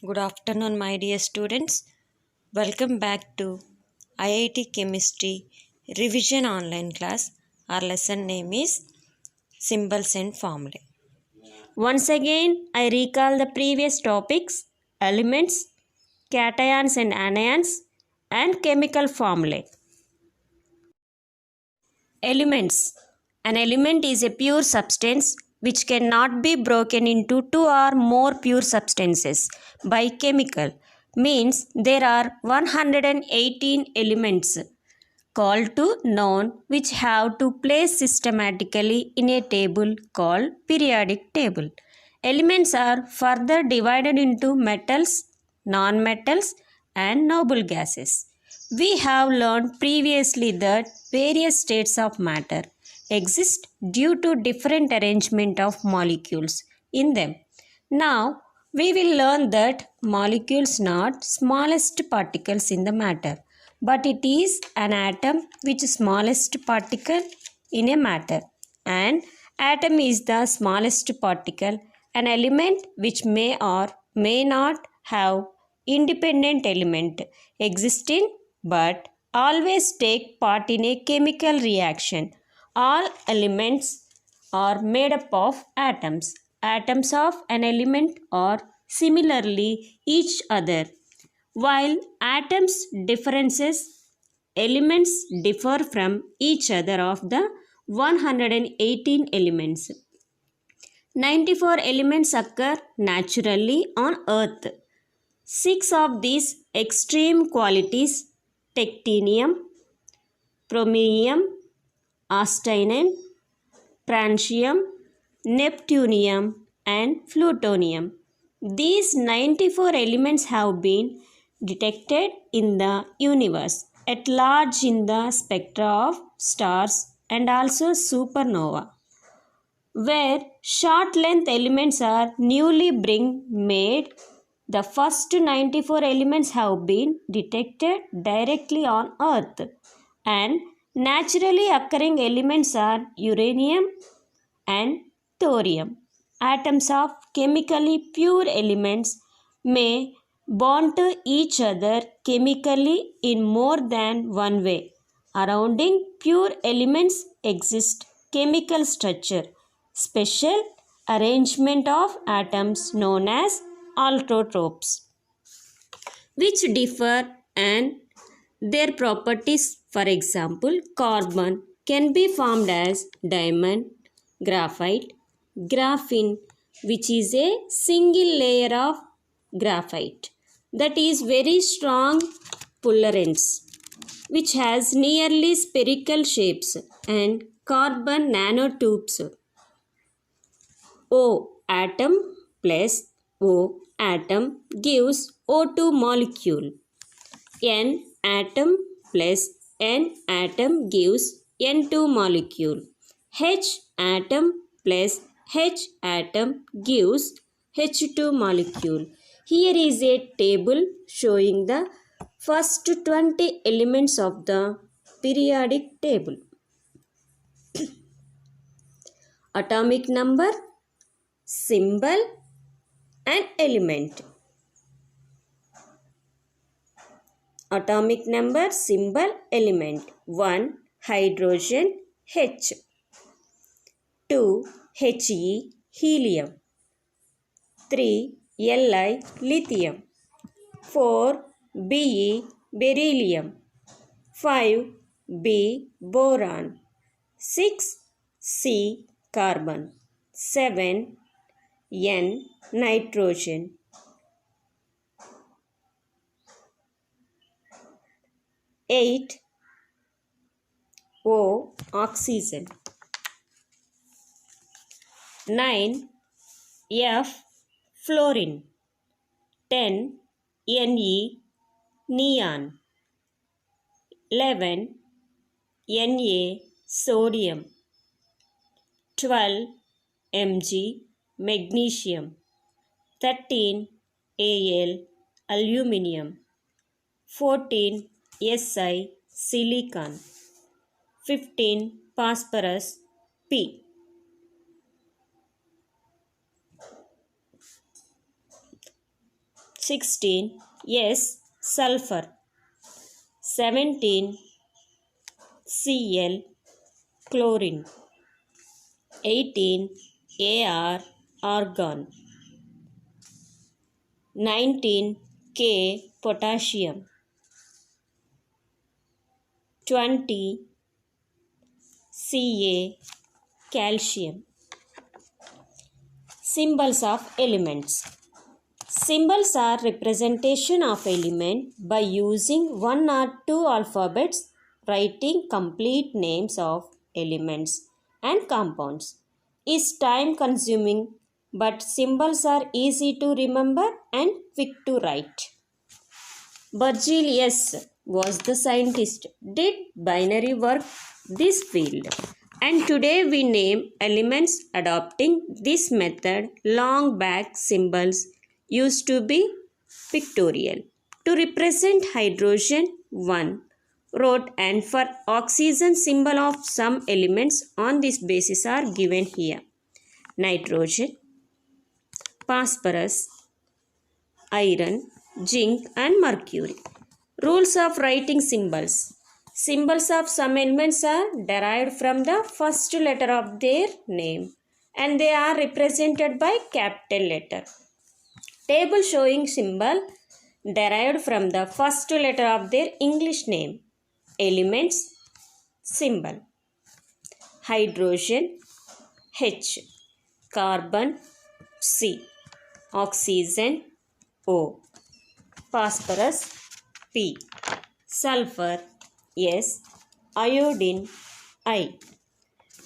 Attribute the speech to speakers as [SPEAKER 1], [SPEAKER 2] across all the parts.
[SPEAKER 1] Good afternoon, my dear students. Welcome back to IIT Chemistry Revision Online class. Our lesson name is Symbols and Formulae. Once again, I recall the previous topics elements, cations and anions, and chemical formulae. Elements. An element is a pure substance which cannot be broken into two or more pure substances by chemical. Means there are 118 elements called to known which have to place systematically in a table called periodic table. Elements are further divided into metals, non-metals and noble gases. We have learned previously that various states of matter exist due to different arrangement of molecules in them. Now, we will learn that molecules not smallest particles in the matter, but it is an atom which is smallest particle in a matter, and atom is the smallest particle, an element which may or may not have independent element existing but always take part in a chemical reaction. All elements are made up of atoms. Atoms of an element are similarly each other. While atoms differences, elements differ from each other of the 118 elements. 94 elements occur naturally on earth. 6 of these extreme qualities, tectinium, chromium, astatine, francium, neptunium and plutonium. These 94 elements have been detected in the universe at large in the spectra of stars and also supernova, where short length elements are newly being made. The first 94 elements have been detected directly on earth, and naturally occurring elements are uranium and thorium. Atoms of chemically pure elements may bond to each other chemically in more than one way. Surrounding pure elements exist chemical structure, special arrangement of atoms known as allotropes, which differ and their properties. For example, carbon can be formed as diamond, graphite, graphene, which is a single layer of graphite that is very strong polarance, which has nearly spherical shapes, and carbon nanotubes. O atom plus O atom gives O2 molecule. N atom plus N atom gives N2 molecule. H atom plus H atom gives H2 molecule. Here is a table showing the first 20 elements of the periodic table. Atomic number, symbol and element. Atomic number, symbol, element. 1. Hydrogen H. 2. He helium. 3. Li lithium. 4. Be beryllium. 5. B boron. 6. C carbon. 7. N nitrogen. 8. O oxygen. 9. F fluorine. 10. Ne neon. 11. Na sodium. 12. Mg magnesium. 13. Al aluminium. 14. Si silicon. 15. Phosphorus P. 16 S sulfur, 17 Cl chlorine, 18 Ar argon, 19 K potassium, 20 Ca calcium. Symbols of elements. Symbols are representation of element by using one or two alphabets, writing complete names of elements and compounds is time consuming, but symbols are easy to remember and quick to write. Berzelius was the scientist did binary work this field, and today we name elements adopting this method. Long back symbols used to be pictorial to represent hydrogen 1 wrote, and for oxygen symbol of some elements on this basis are given here: nitrogen, phosphorus, iron, zinc and mercury. Rules of writing symbols. Symbols of some elements are derived from the first letter of their name and they are represented by capital letter. Table showing symbol derived from the first letter of their English name. Elements symbol: hydrogen H, carbon C, oxygen O, phosphorus P, sulfur S, iodine I.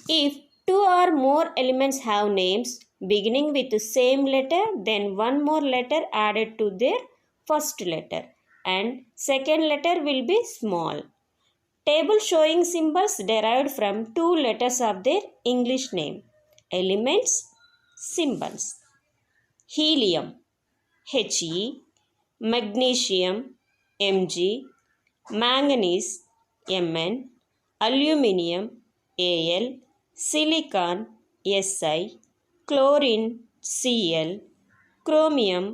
[SPEAKER 1] If two or more elements have names beginning with the same letter, then one more letter added to their first letter and second letter will be small. Table showing symbols derived from two letters of their English name. Elements symbols: helium He, magnesium Mg, manganese Mn, aluminium Al, silicon Si, chlorine Cl, chromium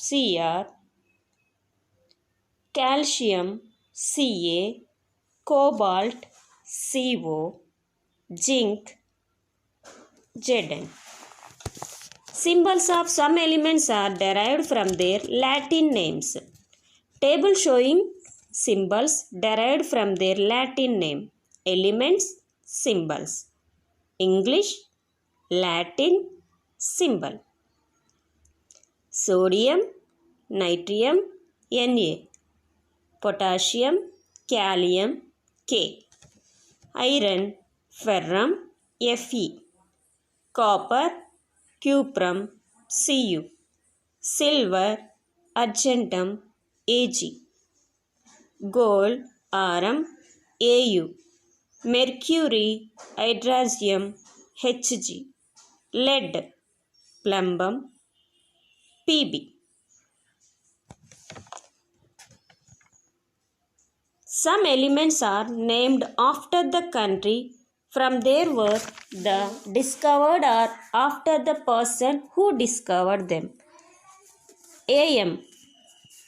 [SPEAKER 1] Cr, calcium Ca, cobalt Co, zinc Zn. Symbols of some elements are derived from their Latin names. Table showing symbols derived from their Latin name. Elements symbols: English, Latin symbol: sodium, nitrium Na, potassium, kalium K, iron, ferrum Fe, copper, cuprum Cu, silver, argentum Ag, gold, arum Au, mercury, hydrasium Hg, lead, plumbum Pb. Some elements are named after the country from their work, the discovered, or after the person who discovered them. Am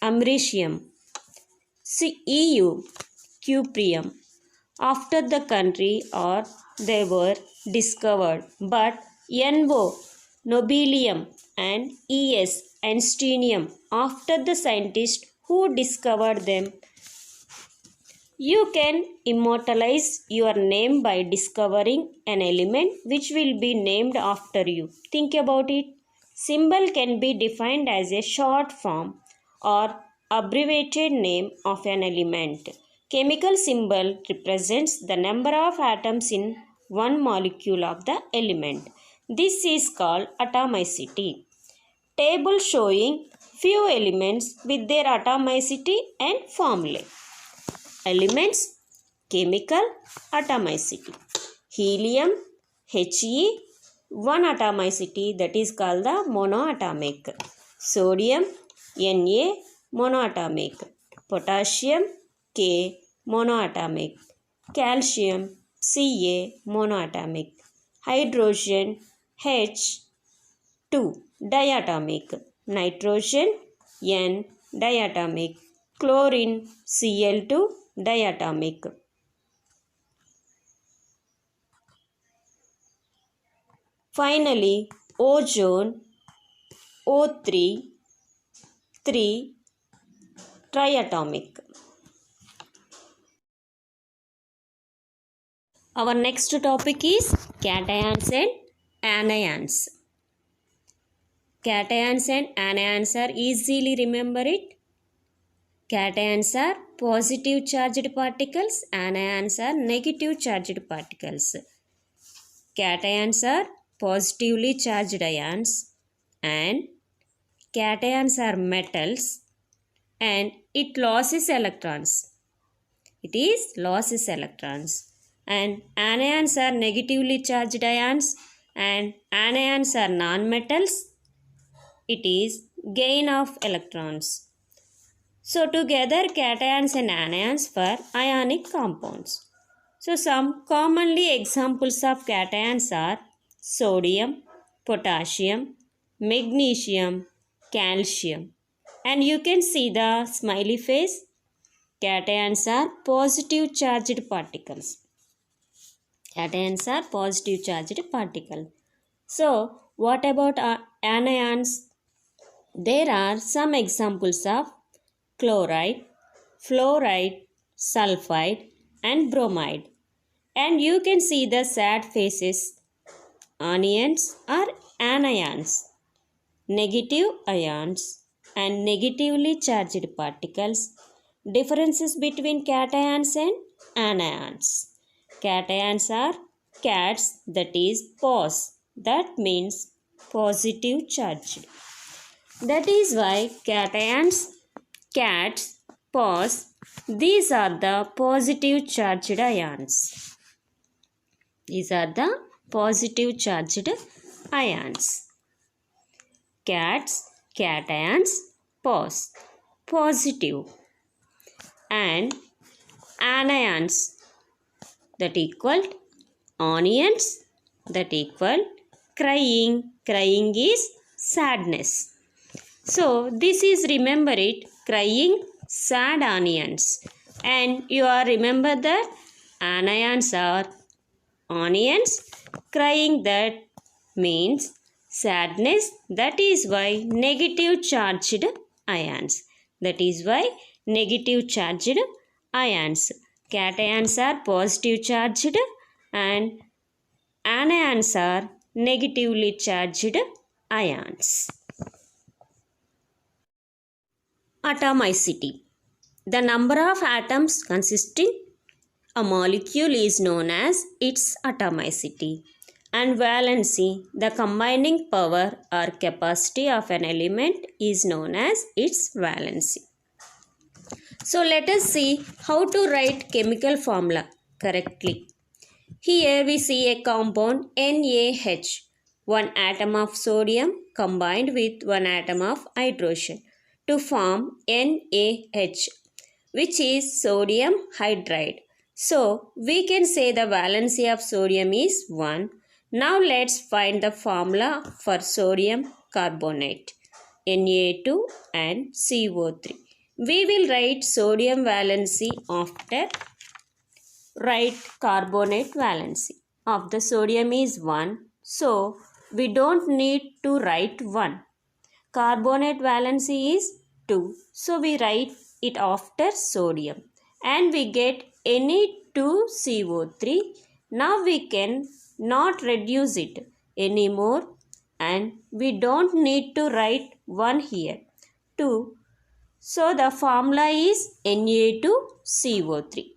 [SPEAKER 1] americium, Eu cuprium, after the country or they were discovered, but No nobelium and Es einsteinium after the scientist who discovered them. You can immortalize your name by discovering an element which will be named after you. Think about it. Symbol can be defined as a short form or abbreviated name of an element. Chemical symbol represents the number of atoms in one molecule of the element. This is called atomicity. Table showing few elements with their atomicity and formulae. Elements chemical atomicity: helium He, one atomicity, that is called the monoatomic. Sodium Na, monoatomic. Potassium K, monoatomic. Calcium Ca, monoatomic. Hydrogen H2, diatomic. Nitrogen N diatomic. Chlorine Cl2 diatomic. Finally, ozone O3 3 triatomic. Our next topic is cations and anions. Cations and anions are easily remember it. Cations are positive charged particles, anions are negative charged particles. Cations are positively charged ions and cations are metals and it loses electrons. It is loses electrons. And anions are negatively charged ions and anions are non-metals. It is gain of electrons. So together cations and anions for ionic compounds. So some commonly examples of cations are sodium, potassium, magnesium, calcium. And you can see the smiley face. Cations are positive charged particles. Cations are positive charged particles. So what about anions? There are some examples of chloride, fluoride, sulfide and bromide. And you can see the sad faces. Anions are anions, negative ions and negatively charged particles. Differences between cations and anions. Cations are cats, that is pos, that means positive charged. That is why cations, cats, pos, these are the positive charged ions. These are the positive charged ions. Cats, cations, pos, positive. And anions, that equal onions, that equal crying. Crying is sadness. So this is, remember it, crying, sad onions. And you are remember that anions are onions, crying, that means sadness. That is why negative charged ions. That is why negative charged ions. Cations are positive charged and anions are negatively charged ions. Atomicity. The number of atoms consisting a molecule is known as its atomicity. And valency, the combining power or capacity of an element, is known as its valency. So let us see how to write chemical formula correctly. Here we see a compound NaH, one atom of sodium combined with one atom of hydrogen to form NaH, which is sodium hydride. So we can say the valency of sodium is 1. Now let's find the formula for sodium carbonate, Na2 and CO3. We will write sodium valency after write carbonate valency. Of the sodium is 1. So we don't need to write 1. Carbonate valency is 2. So we write it after sodium. And we get Na2CO3. Now we can not reduce it anymore. And we don't need to write 1 here. 2. So the formula is Na2CO3.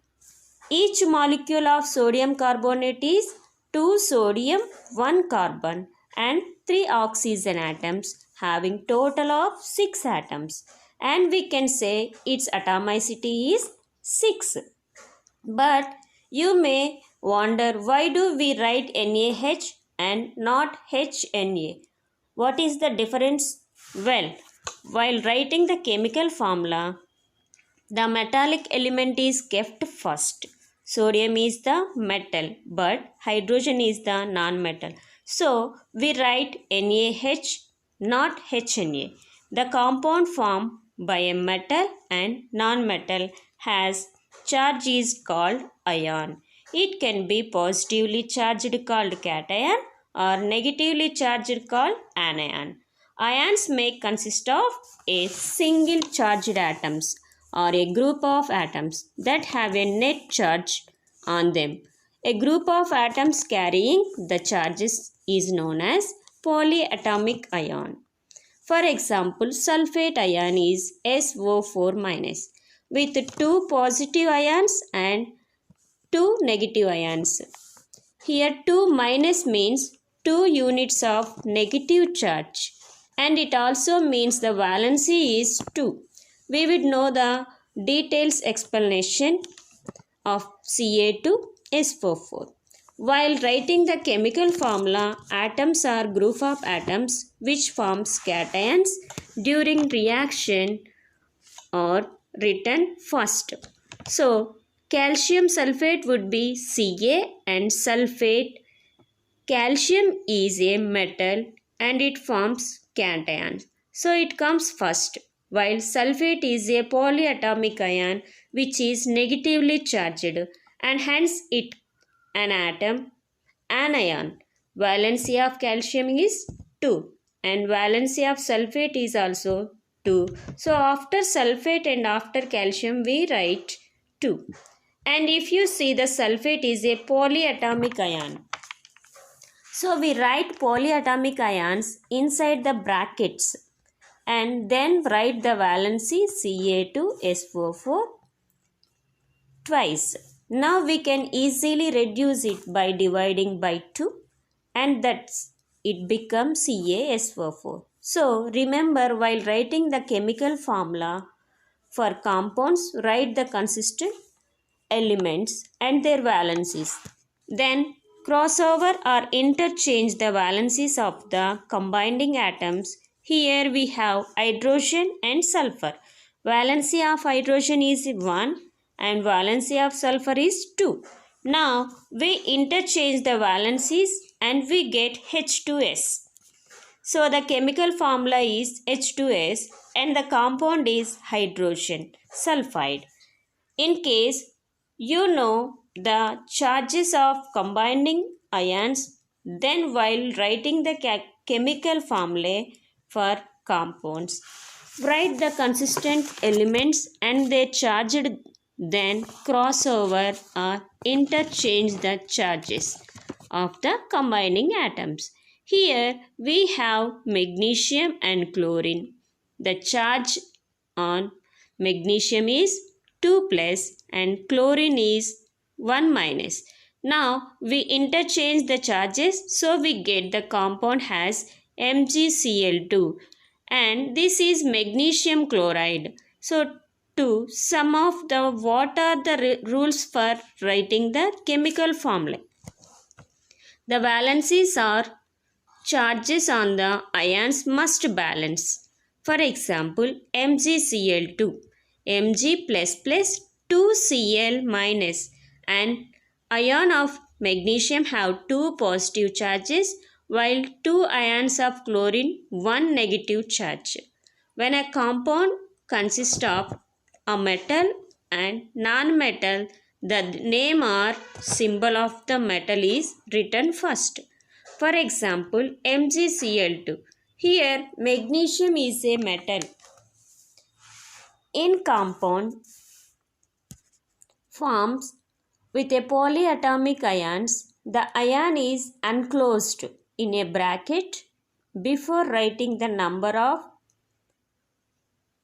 [SPEAKER 1] Each molecule of sodium carbonate is 2 sodium, 1 carbon and 3 oxygen atoms, having total of 6 atoms. And we can say its atomicity is 6. But you may wonder, why do we write NaH and not HNa? What is the difference? Well, while writing the chemical formula, the metallic element is kept first. Sodium is the metal, but hydrogen is the non-metal. So we write NaH, not HNa. The compound formed by a metal and non-metal has charge is called ion. It can be positively charged called cation or negatively charged called anion. Ions may consist of a single charged atoms or a group of atoms that have a net charge on them. A group of atoms carrying the charges is known as polyatomic ion. For example, sulfate ion is SO4 minus with two positive ions and two negative ions. Here 2 minus means 2 units of negative charge and it also means the valency is 2. We would know the details explanation of Ca2SO4. While writing the chemical formula, atoms are group of atoms which forms cations during reaction or written first. So, calcium sulfate would be Ca and sulfate. Calcium is a metal and it forms cation. So, it comes first. While sulfate is a polyatomic ion which is negatively charged and hence it an atom, anion. Valency of calcium is 2 and valency of sulfate is also 2. So after sulfate and after calcium we write 2. And if you see the sulfate is a polyatomic ion. So we write polyatomic ions inside the brackets and then write the valency Ca2SO4 twice. Now we can easily reduce it by dividing by 2 and that's it becomes CaSO4. So remember while writing the chemical formula for compounds, write the consistent elements and their valencies. Then crossover or interchange the valencies of the combining atoms. Here we have hydrogen and sulfur. Valency of hydrogen is 1 and valency of sulfur is 2. Now we interchange the valencies and we get H2S. So the chemical formula is H2S and the compound is hydrogen sulfide. In case you know the charges of combining ions, then while writing the chemical formula for compounds, write the consistent elements and their charged, then crossover or interchange the charges of the combining atoms. Here we have magnesium and chlorine. The charge on magnesium is 2 plus and chlorine is 1 minus. Now we interchange the charges so we get the compound has MgCl2 and this is magnesium chloride. So to sum of the what are the rules for writing the chemical formula. The valencies are charges on the ions must balance. For example, MgCl2, Mg plus 2Cl minus and ion of magnesium have 2 positive charges while 2 ions of chlorine 1 negative charge. When a compound consists of a metal and non-metal, the name or symbol of the metal is written first. For example, MgCl2. Here, magnesium is a metal. In compound forms with a polyatomic ions, the ion is enclosed in a bracket. Before writing the number of,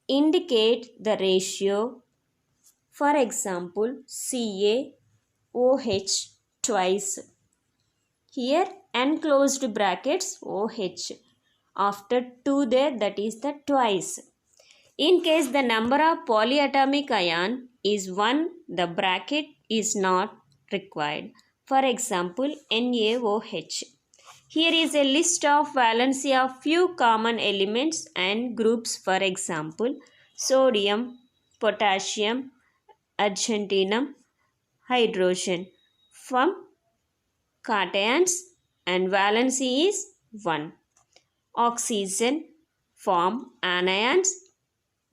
[SPEAKER 1] indicate the ratio. For example, CaOH twice. Here enclosed brackets OH. After 2 there, that is the twice. In case the number of polyatomic ion is 1, the bracket is not required. For example, NaOH. Here is a list of valency of few common elements and groups. For example, sodium, potassium, argentinum, hydrogen. From cations and valency is 1. Oxygen form anions,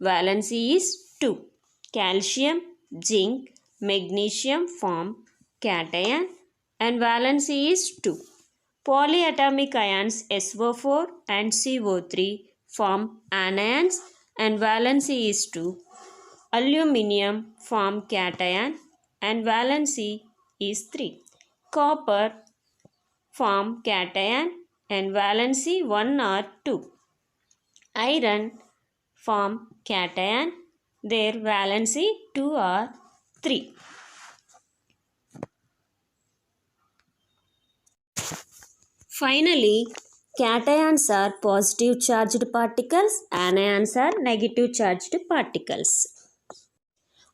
[SPEAKER 1] valency is 2. Calcium, zinc, magnesium form cation and valency is 2. Polyatomic ions SO4 and CO3 form anions and valency is 2. Aluminium form cation and valency is 3. Copper form cation and valency 1 or 2. Iron form cation, their valency 2 or 3. Finally, cations are positive charged particles, anions are negative charged particles.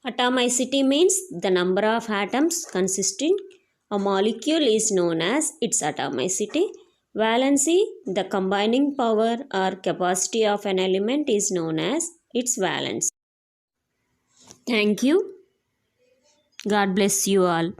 [SPEAKER 1] Atomicity means the number of atoms consisting a molecule is known as its atomicity. Valency, the combining power or capacity of an element is known as its valence. Thank you. God bless you all.